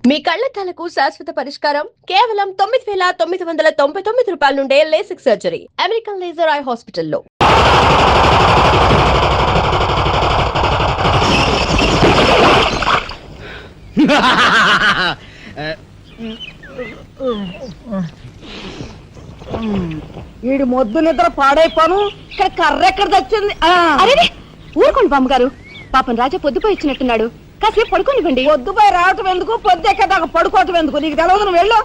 మీ కళ్లద్దాలకు శాశ్వత పరిష్కారం కేవలం 9,999 రూపాయల నుండే LASIK surgery American laser eye హాస్పిటల్లో. వీడి మొద్దు నిద్ర పాడైపోను. ఇక్కడ కర్ర ఎక్కడ తెచ్చింది? అరే ఊరుకోండి బామ్మగారు, పాపం రాజా పొద్దుపోయి ఇచ్చినట్టున్నాడు, కాసేపు పడుకోనివ్వండి. పొద్దుపై రావటం ఎందుకు, పొద్దు ఎక్కదాకా పడుకోవటం ఎందుకు? నీకు తెలవదు, నువ్వు వెళ్ళు.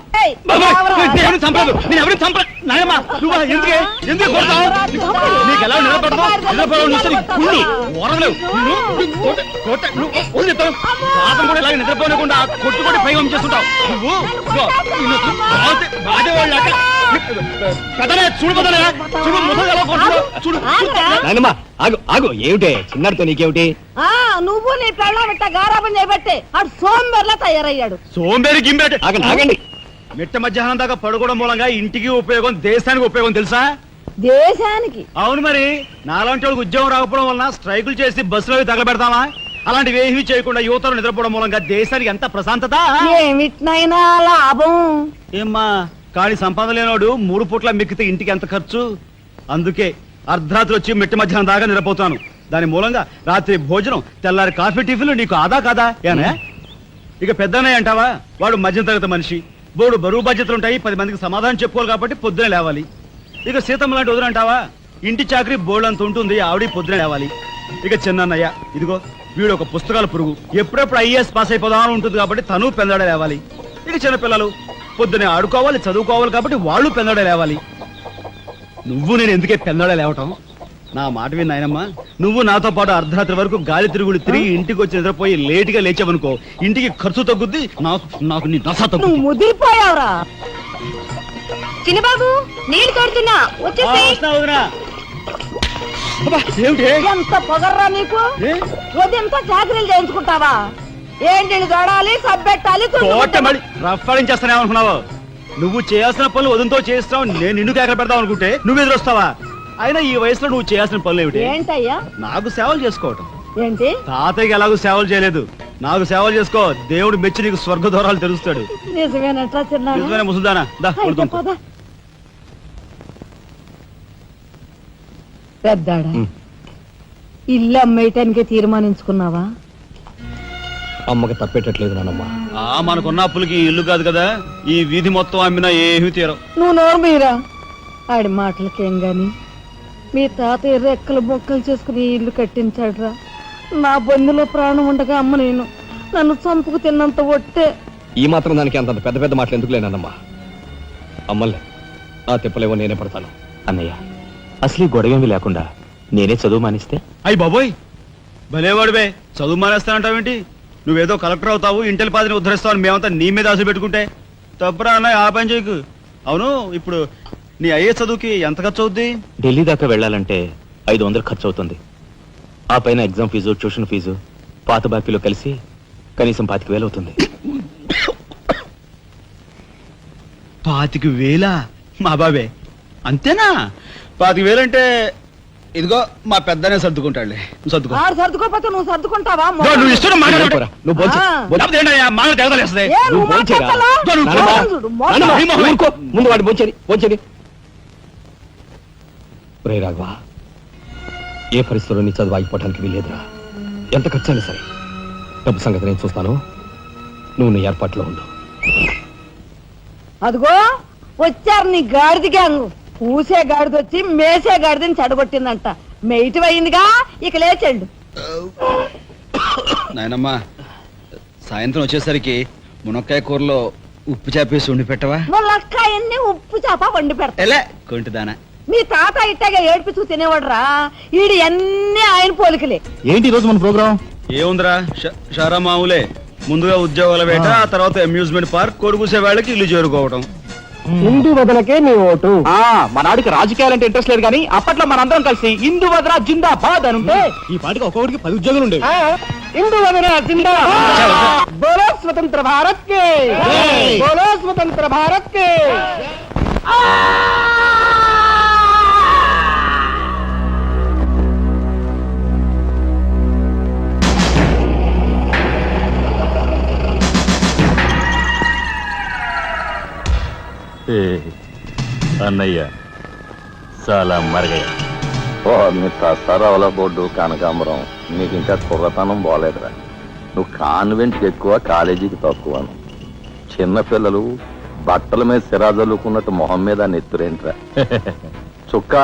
నిద్రపోకుండా కొట్టుకొని పై చేస్తుంటావు ఆగు. ఏమిటే చిన్నడితో నీకేమిటి? నువ్వు నీ పెళ్ళ గారాబం చేయబట్టే అటు సోంబేర్లా తయారయ్యాడు. సోంబేరి గింబేటి ఆగండి. మిట్ట మధ్యాహ్నం దాకా పడుకోవడం మూలంగా ఇంటికి ఉపయోగం, దేశానికి ఉపయోగం తెలుసా? దేశానికి? అవును మరి. నాలాంటి వాళ్ళకి ఉద్యోగం రాకపోవడం వలన స్ట్రైకులు చేసి బస్సులో తగలబెడతామా? అలాంటివి ఏమీ చేయకుండా యువతలు నిద్రపోవడం మూలంగా దేశానికి ఎంత ప్రశాంతత. ఏమిటినైనా లాభం ఏమ్మా, కానీ సంపాదన లేనోడు 3 పూట్ల మిక్కితే ఇంటికి ఎంత ఖర్చు? అందుకే అర్ధరాత్రి వచ్చి మిట్ట మధ్యాహ్నం దాకా నిద్రపోతాను. దాని మూలంగా రాత్రి భోజనం, తెల్లారి కాఫీ, టిఫిన్లు నీకు ఆదా కాదా? ఏనా ఇక పెద్దనే అంటావా? వాడు మధ్య తరగతి మనిషి, బోడు బరువు బాధ్యతలుంటాయి, 10 మందికి సమాధానం చెప్పుకోవాలి కాబట్టి పొద్దునే లేవాలి. ఇక సీతమ్మ లాంటి వదులంటావా? ఇంటి చాకరీ బోర్డంత ఉంటుంది, ఆవిడ పొద్దునే లేవాలి. ఇక చిన్నన్నయ్య, ఇదిగో వీడు ఒక పుస్తకాల పురుగు, ఎప్పుడెప్పుడు ఐఏఎస్ పాస్ అయిపోదామని ఉంటుంది కాబట్టి తను పెందడే లేవాలి. ఇక చిన్నపిల్లలు పొద్దునే ఆడుకోవాలి, చదువుకోవాలి కాబట్టి వాళ్ళు పెందడే లేవాలి. నువ్వు నేను ఎందుకే పెందడే లేవటం? నా మాట విని నాయనమ్మా, నువ్వు నాతో పాటు అర్ధరాత్రి వరకు గాలి తిరుగుడు తిరిగి ఇంటికి వచ్చి నిద్రపోయి లేటుగా లేచావనుకో, ఇంటికి ఖర్చు తగ్గుద్ది, నాకు నీ నస తగ్గుద్ది. ముదిరిపోయావురా. చిన్నబాబు నీళ్ళు తోడుతున్నా, ఎంత పొగర్రా నీకు? ఉదయంతో చాకరీలు చేయించుకుంటావా? ఏంటి దొడాలి, సబ్బెట్టాలి, రఫాడించేస్తానేమనుకున్నావు? నువ్వు చేయాల్సిన పనులు వదంతో చేస్తావు, నేను నిన్ను కేకలు పెడతావు అనుకుంటే నువ్వు ఎదురొస్తావా? అయినా ఈ వయసులో నువ్వు చేయాల్సిన పనులు ఏమిటి? ఏంటయ్యా? నాకు సేవలు చేసుకోవటం. ఏంటి? తాతయ్యకి ఎలాగో సేవలు చేయలేదు, నాకు సేవలు చేసుకో. దేవుడు మెచ్చి నీకు స్వర్గ దూరాలు తెలుస్తాడు. నిజమేనట్లా చిన్న? నిజమేనా ముసుల్దానా? పెద్దాడా, ఇల్లు అమ్మేయటానికి తీర్మానించుకున్నావా? అమ్మకి తప్పేటట్లేదు నానమ్మా. మనకున్న అప్పులకి ఇల్లు కాదు కదా, ఈ వీధి మొత్తం అమ్మినా ఏమీ తీరం. నువ్వు నోరు మీరా. ఆడి మాటలకేం గాని మీ తాతయ్య రెక్కలు బొక్కలు చేసుకుని ఇల్లు కట్టించాడురా. నా బంధులో ప్రాణం ఉండగా అమ్మ నేను నన్ను చంపుకు తిన్నంత ఒట్టే. ఈ మాత్రం దానికి అంత పెద్ద పెద్ద మాటలు ఎందుకు లేనమ్మా? అమ్మలే ఆ తిప్పలేవో నేనే పడతాను. అన్నయ్య, అసలు ఈ గొడవేమీ లేకుండా నేనే చదువు మానిస్తే? అయ్యి బాబోయ్, భలేవాడివే. చదువు మానేస్తానంటావేంటి? నువ్వేదో కలెక్టర్ అవుతావు, ఇంటెల్ పాదిని ఉద్ధరిస్తావు, మేమంతా నీ మీద ఆశ పెట్టుకుంటే తప్పురా అన్నయ్య. ఆ పని చేయకు. అవును, ఇప్పుడు నీ అయ్యే చదువుకి ఎంత ఖర్చు అవుద్ది? ఢిల్లీ దాకా వెళ్ళాలంటే 500 ఖర్చు అవుతుంది. ఆ పైన ఎగ్జామ్ ఫీజు, ట్యూషన్ ఫీజు, పాత బాకీలో కలిసి కనీసం 25,000 అవుతుంది. 25,000? మా బాబే అంతేనా? 25,000 అంటే ఇదిగో మా పెద్దనే సర్దుకుంటాడులే. సర్దుకో. సర్దుకోపోతే నువ్వు సర్దుకుంటావా? నువ్వు ఇష్టం ముందు వాడు బోంచేది. రే రాఘవ, ఏ పరిస్థితుల్లో నీ చదువు ఆగిపోవడానికి వీలేదురా. ఎంత ఖర్చైనా సరే డబ్బు సంగతి నేను చూస్తాను. నువ్వు నీ ఏర్పాట్లో ఉండు. అదిగో వచ్చారు నీ గాడిది గ్యాంగు. పూసే గాడిద వచ్చి మేసే గాడిదని చెడగొట్టిందంట. మెయిటి అయిందిగా, ఇక లేచండు. నాయనమ్మా, సాయంత్రం వచ్చేసరికి మునక్కాయ కూరలో ఉప్పు చేపేసి వండి పెట్టవా? మునక్కాయన్ని ఉప్పు చేప వండి పెడతా. కొంటిదానా? మీ తాత ఇట్టగా ఏడ్పిస్తూ తినేవాడు రా. ఈడు అన్ని ఆయన పోలికలే. ఏంటి రోజు మన ప్రోగ్రాం? ఏముందిరా, షారా మామూలే. ముందుగా ఉద్యోగాల వేట, ఆ తర్వాత అమ్యూజ్మెంట్ పార్క్, కొడుకుసే వాళ్ళకి ఇల్లు చేరుకోవడం. ఇందు వదలకే నీ ఓటు. మనాడికి రాజకీయాలంటే ఇంట్రెస్ట్ లేదు, కానీ అప్పట్లో మనందరం కలిసి ఇందు వదల జిందాబాద్ అని ఉంటే ఈ పాటికి ఒక్కొక్కడికి 10 ఉద్యోగాలు ఉండేవి. ఇందు వదల జిందాబాద్. బోలో స్వతంత్ర భారత్ కే, బోలో స్వతంత్ర భారత్ కే. అన్నయ్య చాలా మరగయ్య. ఓ మీ తస్తారావుల బోర్డు కనకాంబరం నీకు ఇంకా కుర్రతనం పోలేదురా. నువ్వు కాన్వెంట్కి ఎక్కువ, కాలేజీకి తక్కువను. చిన్నపిల్లలు బట్టల మీద సిరాజల్లుకున్నట్టు మొహం మీద నెత్తురేంట్రా. చుక్క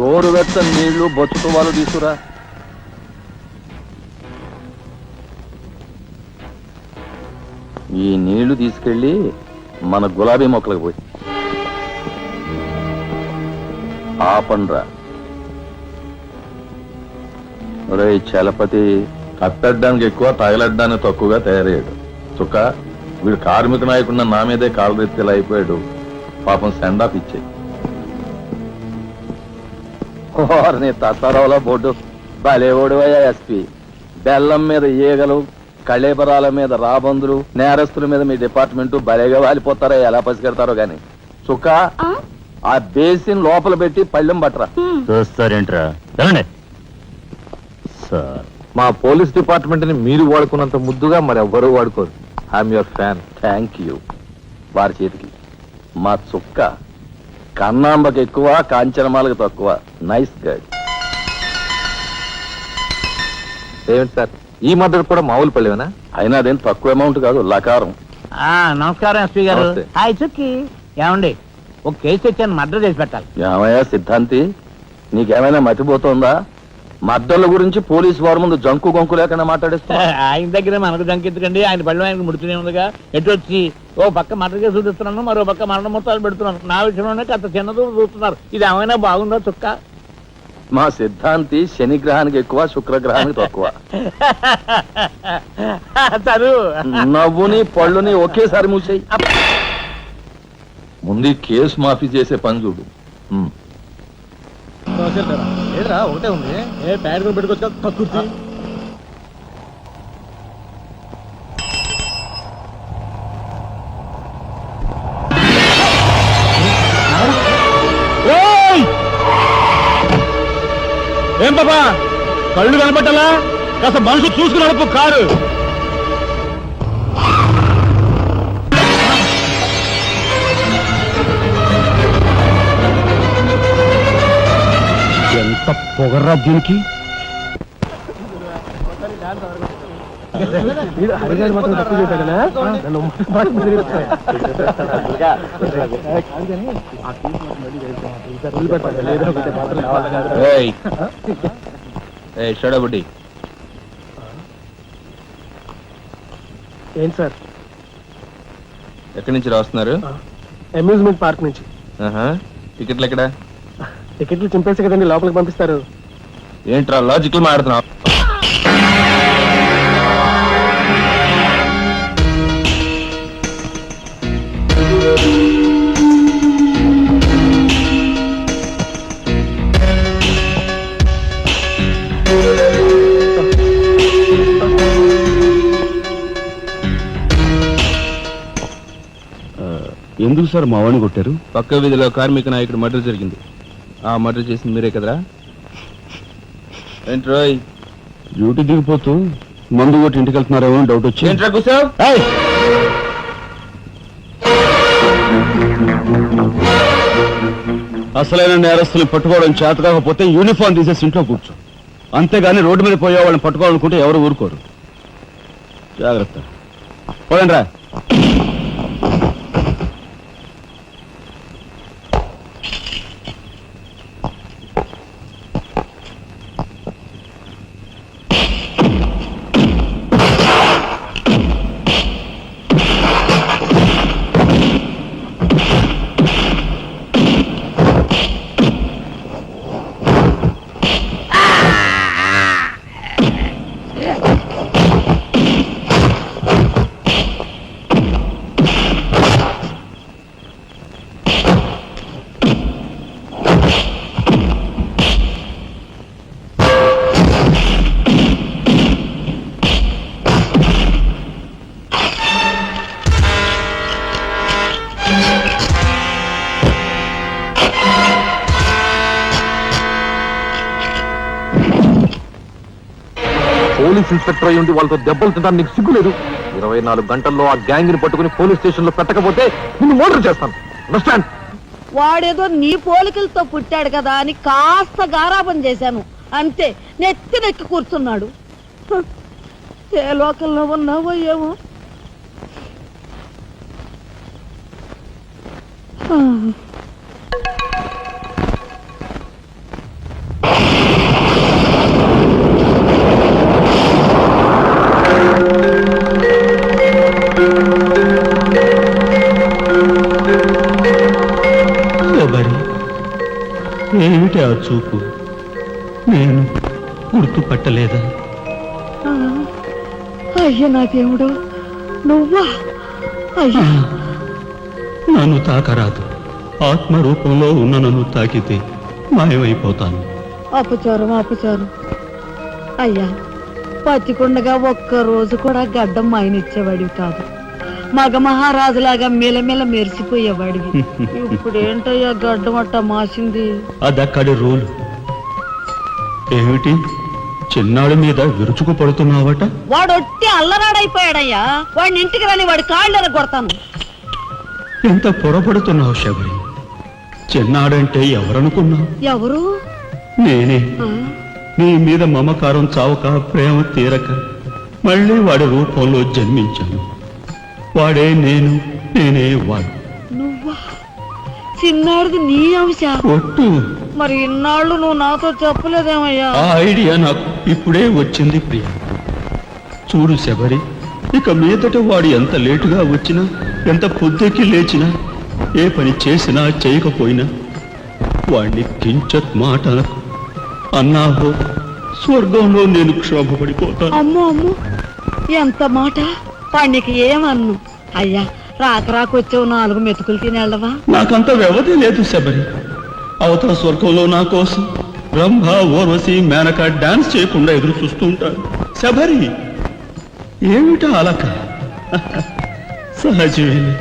గోరువెచ్చని నీళ్లు బొచ్చుతో వాళ్ళు తీసుకురా. ఈ నీళ్లు తీసుకెళ్ళి మన గులాబీ మొక్కలకు పోయి ఆపండ్రా. ఒరే చలపతి కత్తడ్డానికి ఎక్కువ, తగలడ్డానికి తక్కువగా తయారయ్యాడు. చుక్క వీడు కార్మిక నాయకుడిన నా మీదే కాలరెత్తిలా అయిపోయాడు. పాపం సెండ్ ఆఫ్ ఇచ్చే. నీ తసారావుల బోర్డు భలేవాడువయ్యా ఎస్పీ. బెల్లం మీద ఈగలు, కళేబరాల మీద రాబందులు, నేరస్తుల మీద మీ డిపార్ట్మెంట్ భలేగా వాలిపోతారో ఎలా పసిగడతారో గాని. చుక్క ఆ బేసిన్ లోపల పెట్టి పళ్ళెం పట్టరా. చూస్తారేంట్రా? సార్, మా పోలీస్ డిపార్ట్మెంట్ ని మీరు వాడుకున్నంత ముద్దుగా మరి ఎవ్వరూ వాడుకోరు. I'm your fan. Thank you. వారి చేతికి మా చుక్క కన్నాంబకి ఎక్కువ, కాంచనమాలకు తక్కువ. Nice guide. ఏమిటి సార్, ఈ మద్దతు కూడా మామూలు పళ్ళేనా? అయినా అదేం తక్కువ అమౌంట్ కాదు, లకారం. నమస్కారం ఎస్పీ గారు. నమస్తే. హాయ్ చుక్కి. ఏమండి, ఒక కేసు తెచ్చాను, మర్డర్ చేసి పెట్టాలి. ఏమయ్యా సిద్ధాంతి, నీకేమైనా మతిపోతుందా? మద్దళ్ళ గురించి పోలీసు వారి ముందు జంకు గొంకు లేకుండా మాట్లాడేస్తా. ఆయన దగ్గర మనకు జంకెత్తుకండి, ఆయన బళ్ళు ఆయనకు ముడుతూనే ఉందిగా. ఎటు వచ్చి ఓ పక్క మర్డర్ కేసు చూపిస్తున్నాను, మరో పక్క మరణ మొత్తాలు పెడుతున్నాను. నా విషయంలోనే అంత చిన్నదూ చూస్తున్నారు. ఇది ఏమైనా బాగుందా చుక్క? మా సిద్ధాంతి శనిగ్రహానికి ఎక్కువ, శుక్రగ్రహానికి తక్కువ. చదువు నవ్వుని పళ్ళుని ఒకేసారి మూసేయి. ముందు ఈ కేసు మాఫీ చేసే పని చూడు. ఒకటే ఉంది. ఏ ప్యాడ్ పెట్టుకోవచ్చు తక్కువ. ఏం బాబా, కళ్ళు కనపట్టాలా? కాస్త మనసు చూసుకుని నడుపు కారు. ఎంత పొగర్రా దీనికి. షడబుడ్డి ఏంటి సార్? ఎక్కడి నుంచి రాస్తున్నారు? అమ్యూజ్మెంట్ పార్క్ నుంచి. టికెట్లు ఎక్కడ? టికెట్లు చింపేసి కదండి లోపలికి పంపిస్తారు. ఏంట్రా లాజికల్ మాట్లాడుతున్నావు? ఎందుకు సార్ మా వాడిని కొట్టారు? పక్క వీధిలో కార్మిక నాయకుడు మర్డర్ జరిగింది. ఆ మర్డర్ చేసింది మీరే కదరా? ఏంట్రోయ్, డ్యూటీ దిగిపోతూ మందు కొట్టి ఇంటికి వెళ్తున్నారేమో డౌట్ వచ్చి. ఏంట్రా కూసావ్? అసలైన నేరస్తుల్ని పట్టుకోవడం చేత కాకపోతే యూనిఫామ్ తీసేసి ఇంట్లో కూర్చో. అంతేగాని రోడ్డు మీద పోయే వాళ్ళని పట్టుకోవాలనుకుంటే ఎవరు ఊరుకోరు. జాగ్రత్త. పోయండి రా. పోలీస్ ఇన్స్పెక్టర్ అయి ఉండి వాళ్ళతో దెబ్బలు తింటాను నీకు సిగ్గులేదు? 24 గంటల్లో ఆ గ్యాంగ్ ని పట్టుకుని పోలీస్ స్టేషన్ లో పెట్టకపోతే నిన్ను మర్డర్ చేస్తాను. అండర్స్టాండ్? వాడేదో నీ పోలికలతో పుట్టాడు కదా అని కాస్త గారాబం చేశాను అంతే. నెత్తి కూర్చున్నాడు. హ, ఏ లోకంలో ఉన్నావో ఏమో. హ. ఏమిటి ఆ చూపు? నేను గుర్తుపట్టలేదా? అయ్య నా దేవుడు, నువ్వా? అయ్యా, నన్ను తాకరాదు. ఆత్మ రూపంలో ఉన్న నన్ను తాకితే మాయమైపోతాను. అపచారం అపచారం. అయ్యా, పచ్చికుండగా ఒక్క రోజు కూడా గడ్డం మాయనిచ్చేవాడివి కాదు. మగ మహారాజులాగా మెలమెల మెరిసిపోయేవాడివి. ఇప్పుడు ఏంటయ్యా గడ్డం అట్ట మాసింది? అదక్కడి రూలు. ఏమిటి చిన్నాడి మీద విరుచుకు పడుతున్నావట? వాడొట్టి అల్లరాడైపోయాడయ్యా. వాడిని ఇంటికి రాని వాడి కాళ్ళు కొడతాను. ఎంత పొరపడుతున్నావు శబరి? చిన్నాడంటే ఎవరనుకున్నావు? ఎవరు? నేనే. ఆ? నీ మీద మమకారం చావక, ప్రేమ తీరక మళ్ళీ వాడి రూపంలో జన్మించాను. వాడే నేను, నేనే వాడు. నువ్వా? చిన్నాడిది నీ అంశ? ఒట్టు. మరి ఇన్నాళ్ళు నువ్వు నాతో చెప్పలేదేమయ్యా? ఆ ఐడియా నాకు ఇప్పుడే వచ్చింది ప్రియ. చూడు శబరి, ఇక మీదట వాడు ఎంత లేటుగా వచ్చినా, ఎంత పొద్దుకి లేచినా, ఏ పని చేసినా చేయకపోయినా వాడిని కించత్ మాట అనకు. అన్నాహో స్వర్గంలో నేను క్షోభపడిపోతాను. అమ్మో అమ్మో, ఎంత మాట! వాడికి ఏమన్ను? అయ్యా, రాకొచ్చావు 4 మెతుకులు తినేళ్ళవా? నాకంత వ్యవధి లేదు శబరి. అవతల స్వర్గంలో నా కోసం రంభ, ఓర్వశి, మేనక డాన్స్ చేయకుండా ఎదురు చూస్తూ ఉంటారు. శబరి, ఏమిటా అలక? సహజమేలే.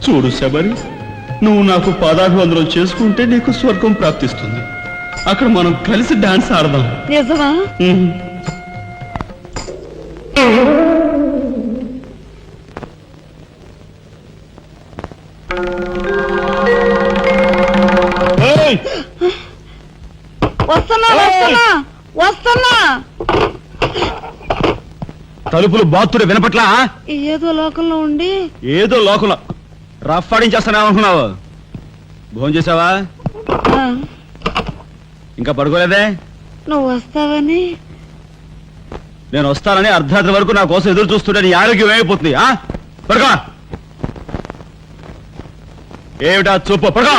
చూడు శబరి, నువ్వు నాకు పాదాభివందనం చేసుకుంటే నీకు స్వర్గం ప్రాప్తిస్తుంది. అక్కడ మనం కలిసి డాన్స్ ఆడదాం. నిజమా? వస్తున్నా వస్తున్నా వస్తున్నా. తలుపులు బాత్తుడు వినపట్లా? ఏదో లోకంలో ఉండి ఏదో లోకంలో రఫ్ ఆడించేస్తానేమనుకున్నావు? భోజనం చేసావా? ఆ, ఇంకా పడుకోలేదే? నువ్వు వస్తావని. నేను వస్తానని అర్ధరాత్రి వరకు నా కోసం ఎదురు చూస్తుంటే నీ ఆరోగ్యం ఏమైపోతుంది? పడుకో. ఏమిటా చూపు? పడుకో.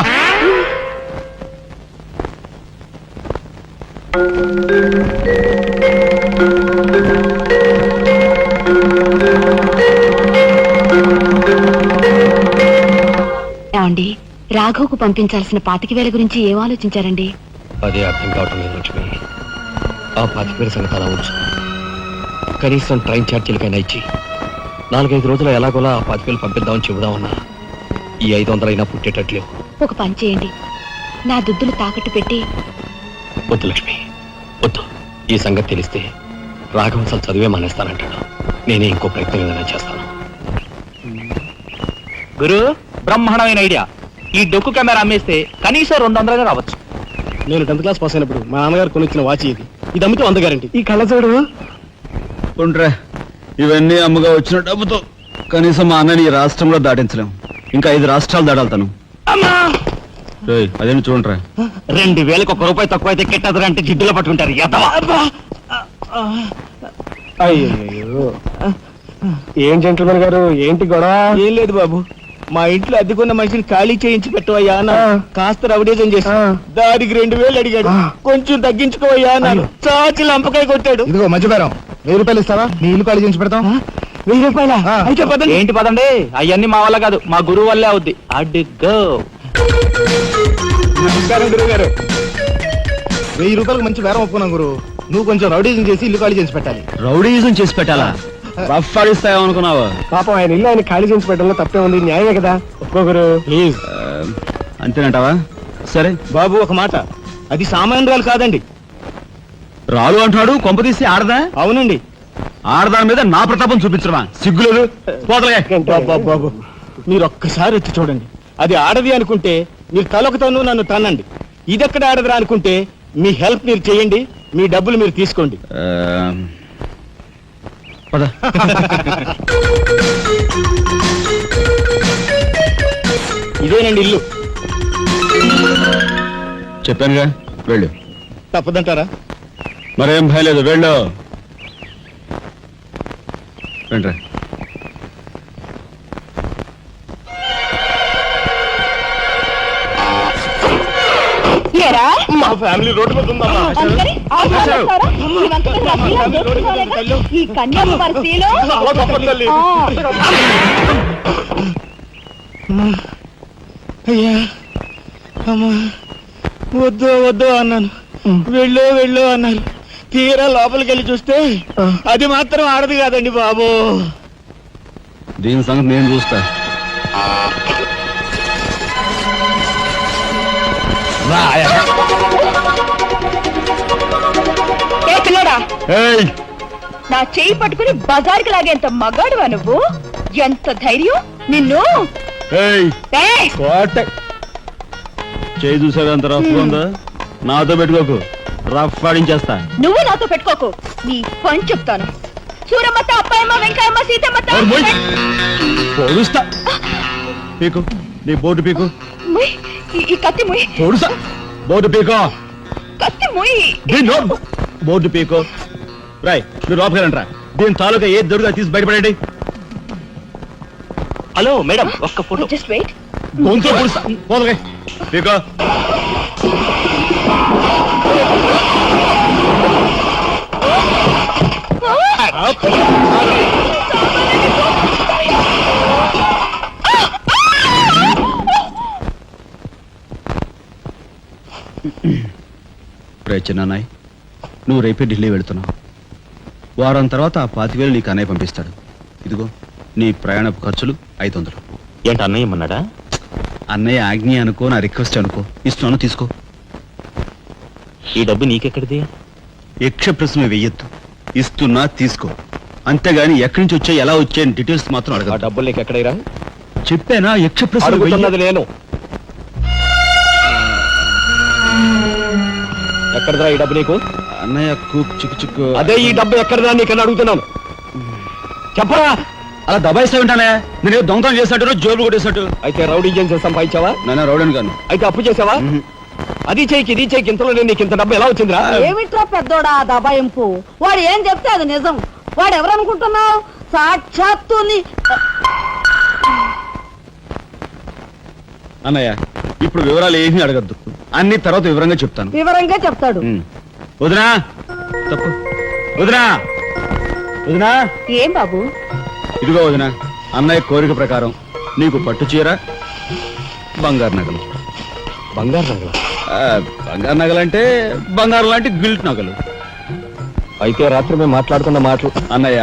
ఏమండి, రాఘవ్కు పంపించాల్సిన 25,000 గురించి ఏం ఆలోచించారండి? అదే అర్థం కావటం లేదు లక్ష్మి. ఆ 25,000 సంగతి అలా ఉంచు. కనీసం ట్రైన్ ఛార్జీలకైనా ఇచ్చి 4-5 రోజులు ఎలాగోలా ఆ 25,000 పంపిద్దామని చెబుదామన్నా ఈ 500 అయినా పుట్టేటట్లేవు. ఒక పని చేయండి, నా దుద్దులు తాకట్టు పెట్టి. వద్దు లక్ష్మి, వద్దు. ఈ సంగతి తెలిస్తే రాఘవం అసలు చదివే మానేస్తానంటాడు. నేనే ఇంకో ప్రయత్నం ఏదైనా చేస్తాను. గురు, బ్రహ్మాండమైన ఐడియా. ఈ డొక్కు కెమెరా అమ్మేస్తే కనీసం 200 రావచ్చు. నేను 10th క్లాస్ పాస్ అయినప్పుడు మా నాన్నగారు కొనిచ్చిన వాచ్ ఇది. ఇది అమ్మితే 100 గ్యారెంటీ. ఈ కళ్ళజోడు ఉండ్రా, ఇవన్నీ అమ్మగా వచ్చిన డబ్బుతో కనీసం మా అన్నని ఈ రాష్ట్రంలో దాటించలేం. ఇంకా 5 రాష్ట్రాలు దాడాలతాను. అదేంటి చూడండిరా. 2,000కి 1 రూపాయి తక్కువ అయితే కెట్టదురా అంటే జిడ్డులో పట్టుకుంటారు. అయ్యో, ఏం జెంట్లమన్ గారు, ఏంటి గొడవ? ఏం లేదు బాబు, మా ఇంట్లో అద్దెకున్న మనిషిని ఖాళీ చేయించి పెట్టవయ్యా అన్న. కాస్త రౌడీజం చేసి దానికి 2,000 అడిగాడు. కొంచెం తగ్గించుకోవయ్యా అన్నాను. చాచి లంపకాయ కొట్టాడు. ఇదిగో మధ్యపేరం, 1000 రూపాయలు ఇస్తావా? నీ ఇల్లు ఖాళీ చేయించి పెడతాం. 1000 రూపాయల? అయితే పదండి. ఏంటి పదండి, అవన్నీ మా వల్ల కాదు, మా గురువు వల్లే అవుద్ది. అడ్డుగో. నమస్కారం గురువు గారు. 1000 రూపాయలకు మంచి బేరం ఒప్పుకున్నాం గురు. నువ్వు కొంచెం రౌడీజం చేసి ఇల్లు ఖాళీ చేసి పెట్టాలి. రౌడీజం చేసి పెట్టాలా? రఫ్ ఆడిస్తాయేమనుకున్నావా? పాపం ఆయన ఇల్లు ఆయన ఖాళీ చేసి పెట్టడంలో తప్పే ఉంది. న్యాయమే కదా, ఒప్పుకో గురు ప్లీజ్. అంతేనంటావా? సరే బాబు, ఒక మాట, అది సామాన్యురాలు కాదండి. రాలు అంటున్నాడు. కొంపదీసి ఆడదా? అవునండి. ఆడదాని మీద నా ప్రతాపం చూపించడమా? సిగ్గులేదు. పోతలే. బాబు, మీరు ఒక్కసారి వచ్చి చూడండి. అది ఆడది అనుకుంటే మీరు తలొకతోనూ నన్ను తన్నండి. ఇదెక్కడ ఆడదురా అనుకుంటే మీ హెల్ప్ మీరు చేయండి, మీ డబ్బులు మీరు తీసుకోండి. పద. ఇదేనండి ఇల్లు. చెప్పానుగా వెళ్ళు. తప్పదంటారా? మరేం భయం లేదు, వెళ్ళు. రండిరా. ఏరా? మా ఫ్యామిలీ రోడ్డు మీద ఉందమ్మా. అందుకని ఆ ఊళ్ళో వస్తారా? ఈ వంక మీద నా శీలం దోచుకోలేదా? ఈ కన్యాకుమారి శీలం? చాలా గొప్పది తల్లి. ఆ. అయ్యా అమ్మా, వద్దు వద్దు అన్నాను, వెళ్ళు వెళ్ళు అన్నారు. తీరా లోపలికి వెళ్ళి చూస్తే అది మాత్రం ఆడదు కాదండి బాబు. దీని సంగతి నేను చూస్తా. ఏ పిల్లడా, ఏయ్, నా చెయ్యి పట్టుకుని బజార్కి లాగేంత మగాడువా నువ్వు? ఎంత ధైర్యం నిన్ను! ఏయ్, ఏయ్! కోట చేయి చూసావు ఎంత రఫ్ ఉందా? నాతో పెట్టుకోకు, రఫ్ ఆడించేస్తా. నువ్వు నాతో పెట్టుకోకు, నీ పని చెప్తాను. సూరమ్మత, అప్పాయమ్మ, వెంకాయమ్మ, సీతమ్మత. ఓర్ మొయ్. పొడుస్తా. పీకు, నీ బోటు పీకు. ముయ్, ఈ కత్తి ముయ్, పొడుస్తా. బోటు పీకో. కత్తి ముయ్. దీన్ని బోర్డు పీకో. రాయ్, మీరు లోపలిరంట్రా. దీని తాలూకా ఏది దొరుకుతా తీసి బయటపడండి. హలో మేడం, ఒక్క ఫోటో. Just wait. గొంతు పొడుస్తా. పోదలే పీకో. చిన్నాయ్, నువ్వు రేపే ఢిల్లీ వెళుతున్నావు. వారం తర్వాత ఆ 25,000 నీకు అన్నయ్య పంపిస్తాడు. ఇదిగో నీ ప్రయాణపు ఖర్చులు 500. ఏంటి అన్నయ్య ఏమన్నాడా? అన్నయ్య ఆజ్ఞ అనుకో, నా రిక్వెస్ట్ అనుకో. ఇస్తున్నాను, తీసుకో. ఈ డబ్బు నీకెక్కడిది? యక్ష ప్రశ్న వెయ్యొద్దు. ఇస్తున్నా, తీసుకో. అంతేగాని ఎక్కడి నుంచి వచ్చాయి, ఎలా వచ్చాయని డీటెయిల్స్ మాత్రం ఆ అడగ. డబ్బులు నీకు ఎక్కడైరా? చెప్పానా, యక్ష ప్రశ్న అడుగుతున్నది నేను. ఎక్కడదా ఈ డబ్బు నీకు? అన్నయ్య కూక్ చిక్కు చిక్కు. అదే ఈ డబ్బు ఎక్కడదా నీకని అడుగుతున్నాను. చెప్పరా? అలా దబాయిస్తా ఉంటానే. నేను దొంగతనం చేసినట్టు, జోబులు కొట్టేసినట్టు. అయితే రౌడీ చేసి సంపాదించావా? నాన్న రౌడన్ గాను. అయితే అప్పు చేసావా? అది చేయికి ఇది చేయికి ఇంతలో నీకు ఇంత డబ్బు ఎలా వచ్చిందిరా? ఏమిట్రా పెద్దోడా ఆ దబాయింపు? వాడు ఏం చెప్తే అది నిజం. వాడు ఎవరనుకుంటున్నావు? సాక్షాత్తు అన్నయ్య, ఇప్పుడు వివరాలు ఏమీ అడగద్దు. అన్ని తర్వాత వివరంగా చెప్తాను. వివరంగా చెప్తాడు. వదినా, తప్పు. వదినా, వదినా. ఏం బాబు? ఇదిగో వదినా, అన్నయ్య కోరిక ప్రకారం నీకు పట్టు చీర, బంగారు నగలు. బంగారు నగలు? బంగారు నగలంటే బంగారు లాంటి గిల్ట్ నగలు. అయితే రాత్రి మేము మాట్లాడుకున్న మాటలు. అన్నయ్య,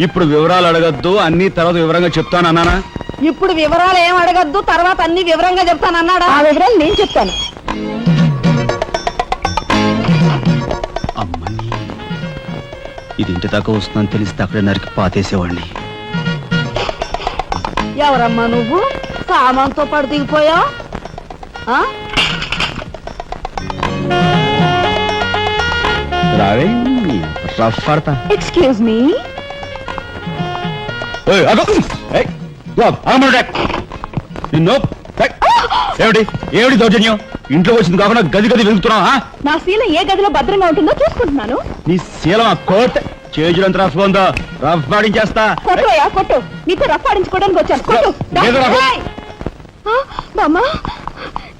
ఇప్పుడు వివరాలు అడగద్దు, అన్ని తర్వాత వివరంగా చెప్తాను అన్నానా? ఇప్పుడు వివరాలు ఏం అడగద్దు, తర్వాత అన్ని వివరంగా చెప్తాను అన్నాడా? ఆ వివరాలు నేను చెప్తాను. అమ్మని, ఇది ఇంటి దాకా వస్తుందని తెలిస్తే అక్కడే నరికి పాతేసేవాడిని. ఎవరమ్మా నువ్వు? సామాన్తో పాటు దిగిపోయావు? రావే, రఫ్ ఆడతా. Excuse me. నిన్ను ఏమిటి ఏమిటి దౌర్జన్యం? ఇంట్లో వచ్చింది కాకుండా గది గది వెళ్తున్నావా? నా శీలం ఏ గదిలో భద్రంగా ఉంటుందో చూసుకుంటున్నాను. నీ శీలం ఆ కోట్ చేజులంత రఫ్ ఉందో, రఫ్ పాడించేస్తా. కొట్టుయా కొట్టు, నీతో రఫ్ ఆడించుకోవడానికి వచ్చాను. కొట్టు. లేదు రఫ్. బామ్మ,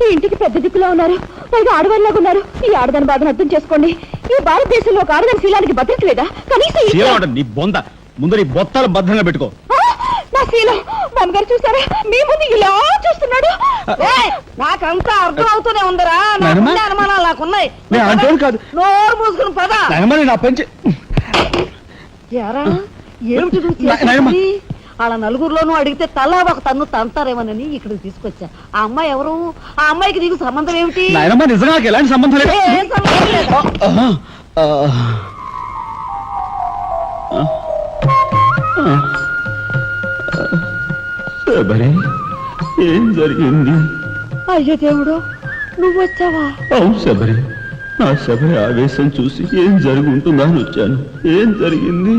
ఈ ఇంటికి పెద్ద దిక్కులో ఉన్నారు, పైగా ఆడవాళ్ళలాగా ఉన్నారు. ఈ ఆడదాని బాధను అర్థం చేసుకోండి. ఈ భారతదేశంలో ఒక ఆడదాని శీలానికి భద్రత లేదా? కనీసం శీలం అంటే నీ బొంద. ముందు నీ బొత్తాలు భద్రంగా పెట్టుకో. నా శీలం బామ్మగారు చూసారా? మీ ముందు ఇలా చూస్తున్నాడు. నాకంతా అర్థం అవుతూనే ఉందిరా. నాయనమ్మ? అనుమానాలు నాకున్నాయి. నేను అంటేం కాదు. నోరు మూసుకుని పద. నాయనమ్మ, నా పెంచి ఎరా, ఏమిటి నువ్వు నాయనమ్మ. చేసేది? వాళ్ళ నలుగురిలోనూ అడిగితే తలా ఒక తన్ను తంతారేమోనని ఇక్కడికి తీసుకొచ్చా. ఆ అమ్మాయి ఎవరు? ఆ అమ్మాయికి నీకు సంబంధం ఏమిటి? నాయనమ్మ, నిజంగా నాకు ఎలాంటి సంబంధం లేదు. ఏం సంబంధం లేదా? ఏం జరిగింది? అయ్యో దేవుడు, నువ్వు వచ్చావా? అవును శబరి, నా శబరి ఆవేశం చూసి ఏం జరిగి ఉంటుందా అని వచ్చాను. ఏం జరిగింది?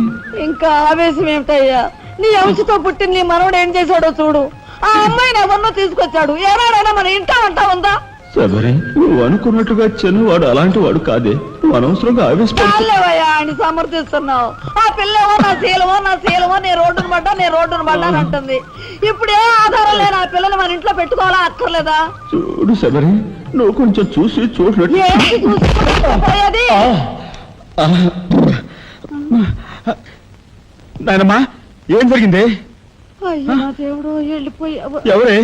ఇంకా ఆవేశం ఏమిటయ్యా? నీ అంశతో పుట్టిన నీ మనవడు ఏం చేశాడో చూడు. ఆ అమ్మాయిని ఎవరినో తీసుకొచ్చాడు. ఏనాడైనా మన ఇంటా అంటా ఉందా? శబరి, నువ్వు అనుకున్నట్టుగా చిన్నవాడు అలాంటి వాడు కాదే. నువ్వు అనవసరంగా ఆవేశపడు. చాలేవయ్యా ఆయన సమర్థిస్తున్నావు. ఆ పిల్లేమో నా శీలమో నేను రోడ్డును పడ్డా అని అంటుంది. ఇప్పుడు ఏ ఆధారం లేని ఆ పిల్లని మన ఇంట్లో పెట్టుకోవాలా అక్కర్లేదా? చూడు శబరి, నువ్వు కొంచెం చూసి చూడలేదు. ఏంటి చూసుకోపోయేది? నాయనమ్మా, ఏం జరిగింది? అయ్యో నా దేవుడు, వెళ్ళిపోయావు. ఎవరే?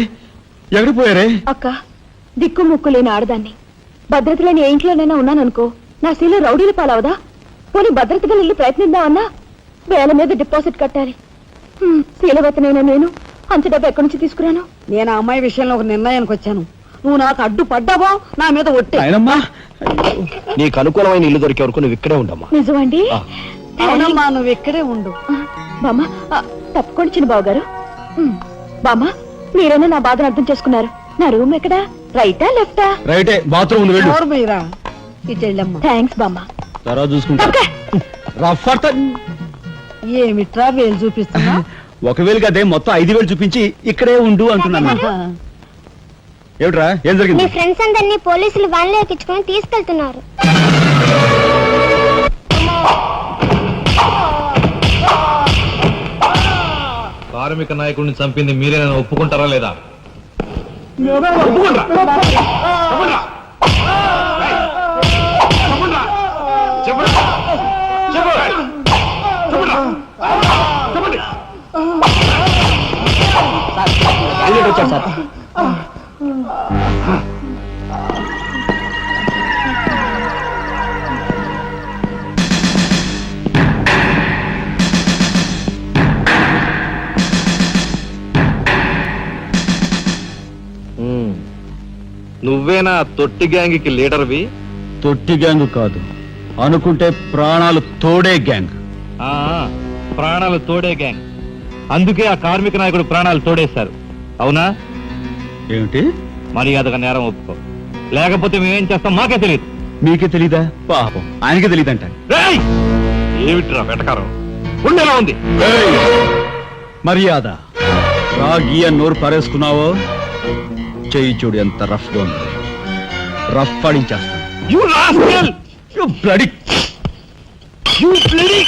ఎక్కడికి పోయారే? అక్క, దిక్కు ముక్కు లేని ఆడదాన్ని. భద్రత లేని ఏ ఇంట్లోనైనా ఉన్నాననుకో, నా శీల రౌడీలు పాలవదా? పోనీ భద్రతగా వెళ్ళి ప్రయత్నిద్దామన్నా వేల మీద డిపాజిట్ కట్టాలి. శీలవతనైనా నేను అంత డబ్బు ఎక్కడి నుంచి తీసుకురాను? నేను ఆ అమ్మాయి విషయంలో ఒక నిర్ణయానికి వచ్చాను. నువ్వు నాకు అడ్డు పడ్డావో నా మీద ఒట్టే. నాయనమ్మా, నీకు అనుకూలమైన ఇల్లు దొరికే వరకు నువ్వు ఇక్కడే ఉండమ్మా. నిజమండి? అవునమ్మా, నువ్వు ఇక్కడే ఉండు. బామ్మ, తప్పుకోండి చిన్న బాబు గారు. బామ్మ, మీరైనా నా బాధను అర్థం చేసుకున్నారు. నా రూమ్ ఎక్కడా? రైటా లెఫ్టా? రైటే, బాత్రూమ్ ఉంది, వెళ్ళు. ఎవరు మీరా? ఇటు వెళ్ళమ్మా. థ్యాంక్స్ బామ్మ. తర్వాత చూసుకుంటా. ఏమిట్రా వేలు చూపిస్తున్నా? ఒకవేళ అదే మొత్తం 5,000 చూపించి ఇక్కడే ఉండు అంటున్నాను. ఏమిట్రా, ఏం మీ జరిగింది? ఫ్రెండ్స్ అందరినీ పోలీసులు వ్యాన్లో ఎక్కించుకొని తీసుకెళ్తున్నారు. కార్మిక నాయకుడిని చంపింది మీరే, నన్ను ఒప్పుకుంటారా లేదా? నువ్వేనా తొట్టి గ్యాంగ్కి లీడర్వి? తొట్టి గ్యాంగ్ కాదు, అనుకుంటే ప్రాణాలు తోడే గ్యాంగ్. ప్రాణాలు తోడే గ్యాంగ్. అందుకే ఆ కార్మిక నాయకుడు ప్రాణాలు తోడేశారు. అవునా? ఏమిటి? మర్యాదగా నేరం ఒప్పుకో, లేకపోతే మేమేం చేస్తాం మాకే తెలియదు. మీకే తెలీదా? పాపం ఆయనకే తెలియదంట. ఏమిట్రా వెటకారం? ఉండేలా ఉంది. మర్యాద రాగి అని నోరు పారేసుకున్నావో చెయ్యి చూడు ఎంత రఫ్ గా ఉంది. Rough పాడించేస్తాను. You rascal! You bloody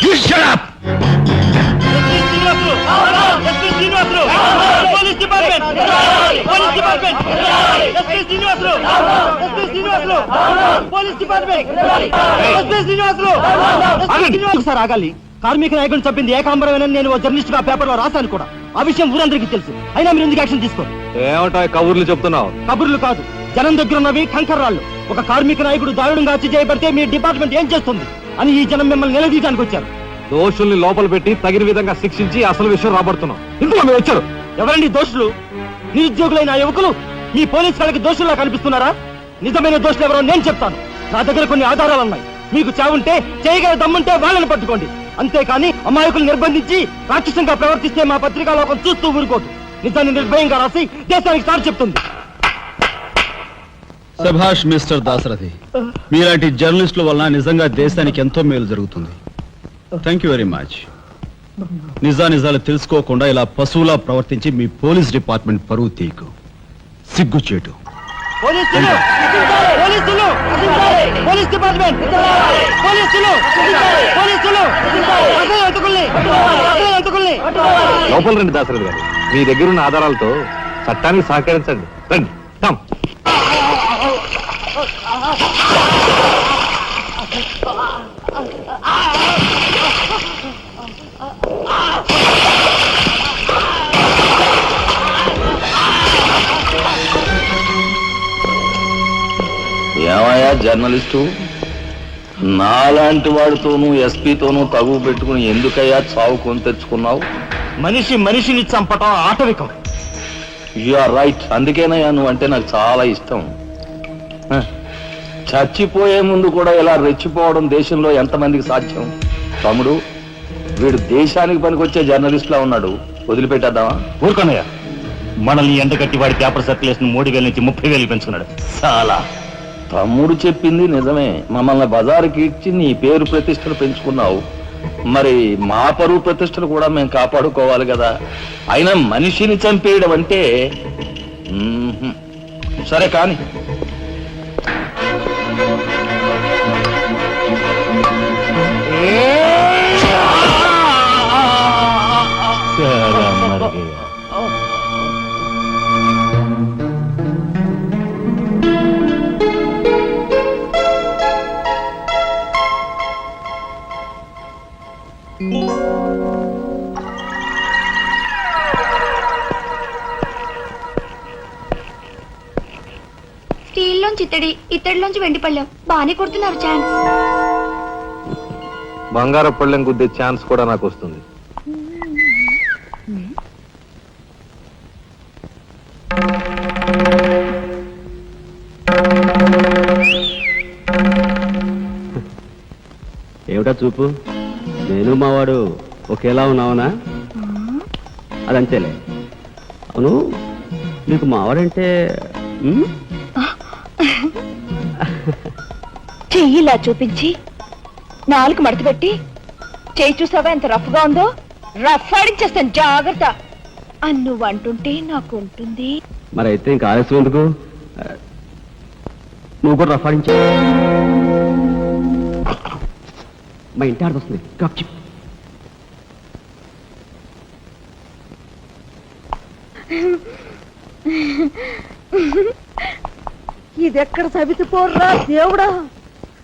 You shut up! ఒకసారి ఆగాలి. కార్మిక నాయకుడిని చంపింది ఏకాంబరమేనని నేను జర్నలిస్ట్ గా పేపర్ లో రాశాను కూడా. ఆ విషయం ఊరందరికీ తెలుసు. అయినా మీరు ఎందుకు యాక్షన్ తీసుకోండి? ఏమంటా కబుర్లు చెప్తున్నావు? కబుర్లు కాదు, జనం దగ్గర ఉన్నవి కంకర్రాళ్ళు. ఒక కార్మిక నాయకుడు దారుణంగా హత్య చేయబడితే మీ డిపార్ట్మెంట్ ఏం చేస్తుంది అని ఈ జనం మిమ్మల్ని నిలదీయడానికి వచ్చారు. దోషుల్ని లోపల పెట్టి తగిన విధంగా శిక్షించి అసలు విషయం రాబడుతున్నాం. ఇందులో మీరు వచ్చారు. ఎవరండి దోషులు? నిరుద్యోగులైన యువకులు మీ పోలీసు వాళ్ళకి దోషుల్లా కనిపిస్తున్నారా? నిజమైన దోషులు ఎవరో నేను చెప్తాను. నా దగ్గర కొన్ని ఆధారాలు ఉన్నాయి. మీకు చావుంటే చేయగల దమ్ముంటే వాళ్ళని పట్టుకోండి. అంతేకాని అమాయకులు నిర్బంధించి రాక్షసంగా ప్రవర్తిస్తే మా పత్రికా లోకం చూస్తూ ఊరుకోదు. నిజాన్ని నిర్భయంగా రాసి దేశానికి సారి చెప్తుంది. సభాష్ మిస్టర్ దాసరథి, మీలాంటి జర్నలిస్టుల వలన నిజంగా దేశానికి ఎంతో మేలు జరుగుతుంది. Thank you very much. నిజాలు తెలుసుకోకుండా ఇలా పశువులా ప్రవర్తించి మీ పోలీస్ డిపార్ట్మెంట్ పరువు తీయకు. సిగ్గుచేటు. పోలీసులు! పోలీసులు! Police department! పోలీసులు! పోలీసులు! లోపల రండి దాసరథి గారు. మీ దగ్గరున్న ఆధారాలతో చట్టానికి సహకరించండి. రండి. ఏమయ్యా జర్నలిస్టు, నాలాంటి వాడితోనూ ఎస్పీతోనూ తగువ పెట్టుకుని ఎందుకయ్యా చావు కొని తెచ్చుకున్నావు? మనిషిని చంపటం ఆటవికం. You are right. అందుకేనయ్యా నువ్వు అంటే నాకు చాలా ఇష్టం. చచ్చిపోయే ముందు కూడా ఇలా రెచ్చిపోవడం దేశంలో ఎంతమందికి సాధ్యం? తమ్ముడు, వీడు దేశానికి పనికొచ్చే జర్నలిస్టులా ఉన్నాడు. వదిలిపెట్టేద్దామా? ఊరుకోనయ్యా, మనల్ని ఎండగట్టి వాడి పేపర్ సర్క్యులేషన్ 3,000 నుంచి 30,000 పెంచుకున్నాడు. చాలా తమ్ముడు చెప్పింది నిజమే. మమ్మల్ని బజారుకి ఇచ్చి నీ పేరు ప్రతిష్టలు పెంచుకున్నావు. మరి మా పరువు ప్రతిష్టలు కూడా మేము కాపాడుకోవాలి కదా. అయినా మనిషిని చంపేయడం అంటే సరే కాని. స్టీల్లోంచి ఇత్తడిలోంచి వెండి పళ్ళెం బాగానే కొడుతున్నారు ఛాన్స్. బంగారు పళ్ళెం గుద్దే ఛాన్స్ కూడా నాకు వస్తుంది. ఏమిటా చూపు? నేను మావాడు ఒకేలా ఉన్నావునా? అదంతేలే. అవును, నీకు మావాడంటే చెయ్యిలా చూపించి 4 మడత పెట్టి చెయ్యి చూసావా ఎంత రఫ్ గా ఉందో? రఫ్ ఆడించేస్తాను, జాగ్రత్త. నువ్వు అంటుంటే నాకు ఉంటుంది. మరి అయితే ఇంకా ఆలస్యం ఎందుకు? నువ్వు కూడా రఫాడించా. మా ఇంటి ఆడ వస్తుంది. ఇదెక్కడ సవితి పోర్రా దేవుడా.